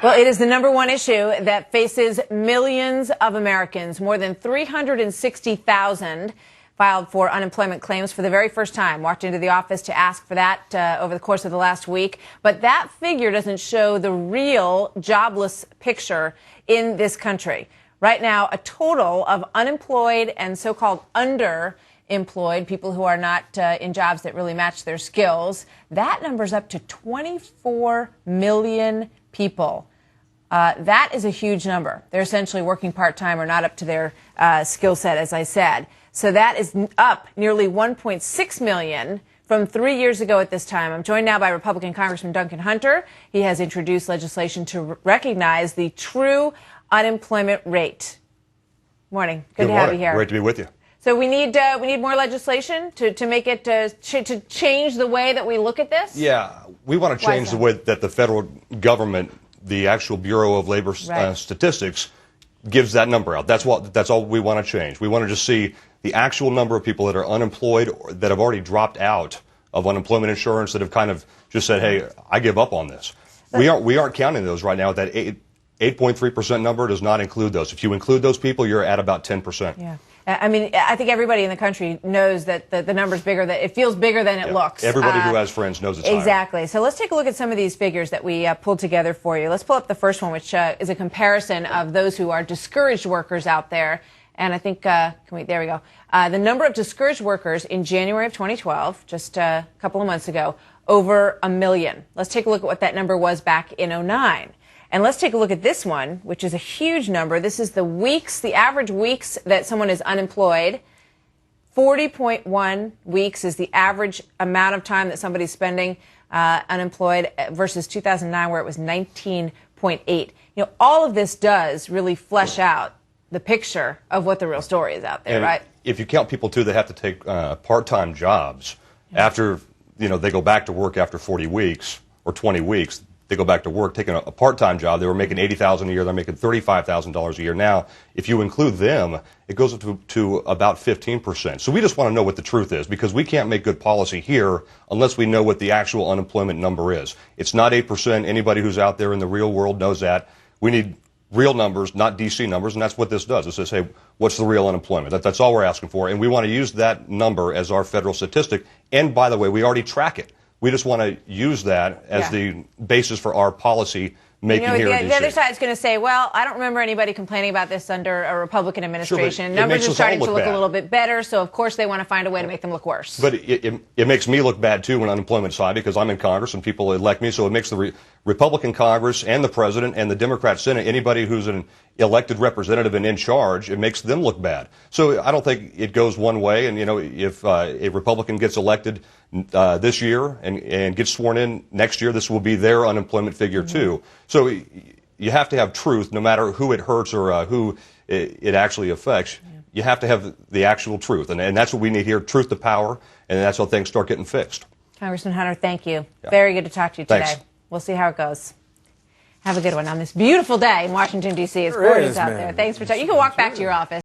Well, it is the #1 issue that faces millions of Americans. More than 360,000 filed for unemployment claims for the very first time. Walked into the office to ask for that over the course of the last week. But that figure doesn't show the real jobless picture in this country. Right now, a total of unemployed and so-called underemployed, people who are not in jobs that really match their skills, that number's up to 24 million people. That is a huge number. They're essentially working part-time or not up to their skill set, as I said. So that is up nearly 1.6 million from 3 years ago at this time. I'm joined now by Republican Congressman Duncan Hunter. He has introduced legislation to recognize the true unemployment rate. Morning. Good to have you here. Great to be with you. So we need more legislation to make it to change the way that we look at this? Yeah, we want to change the way that the federal government, the actual Bureau of Labor Statistics, gives that number out. That's all we want to change. We want to just see the actual number of people that are unemployed or that have already dropped out of unemployment insurance, that have kind of just said, hey, I give up on this. We aren't counting those right now. That 8.3% number does not include those. If you include those people, you're at about 10%. Yeah. I mean, I think everybody in the country knows that the number's bigger, that it feels bigger than it looks. Everybody who has friends knows it's exactly. higher. So let's take a look at some of these figures that we pulled together for you. Let's pull up the first one, which is a comparison of those who are discouraged workers out there. And I think, there we go. The number of discouraged workers in January of 2012, just a couple of months ago, over 1 million. Let's take a look at what that number was back in 2009. And let's take a look at this one, which is a huge number. This is the weeks, the average weeks that someone is unemployed. 40.1 weeks is the average amount of time that somebody's spending unemployed versus 2009, where it was 19.8. You know, all of this does really flesh out the picture of what the real story is out there, and right? If you count people, too, that have to take part-time jobs after, they go back to work after 40 weeks or 20 weeks, they go back to work, taking a part-time job. They were making $80,000 a year. They're making $35,000 a year now. If you include them, it goes up to about 15%. So we just want to know what the truth is, because we can't make good policy here unless we know what the actual unemployment number is. It's not 8%. Anybody who's out there in the real world knows that. We need real numbers, not D.C. numbers, and that's what this does. It says, hey, what's the real unemployment? That's all we're asking for, and we want to use that number as our federal statistic. And, by the way, we already track it. We just want to use that as the basis for our policy making here in D.C. The other side's going to say, well, I don't remember anybody complaining about this under a Republican administration. Sure, numbers are starting to look a little bit better, so of course they want to find a way to make them look worse. But it makes me look bad, too, when unemployment's high, because I'm in Congress and people elect me, so it makes the Republican Congress and the President and the Democrat Senate, anybody who's an elected representative and in charge, it makes them look bad. So I don't think it goes one way, and, if a Republican gets elected this year and gets sworn in next year, this will be their unemployment figure, too. So you have to have truth, no matter who it hurts or who it actually affects. You have to have the actual truth, and that's what we need here, truth to power, and that's how things start getting fixed. Congressman Hunter, thank you. Yeah. Very good to talk to you today. Thanks. We'll see how it goes. Have a good one on this beautiful day in Washington, D.C. It's gorgeous out there. Thanks for talking. You can walk back to your office.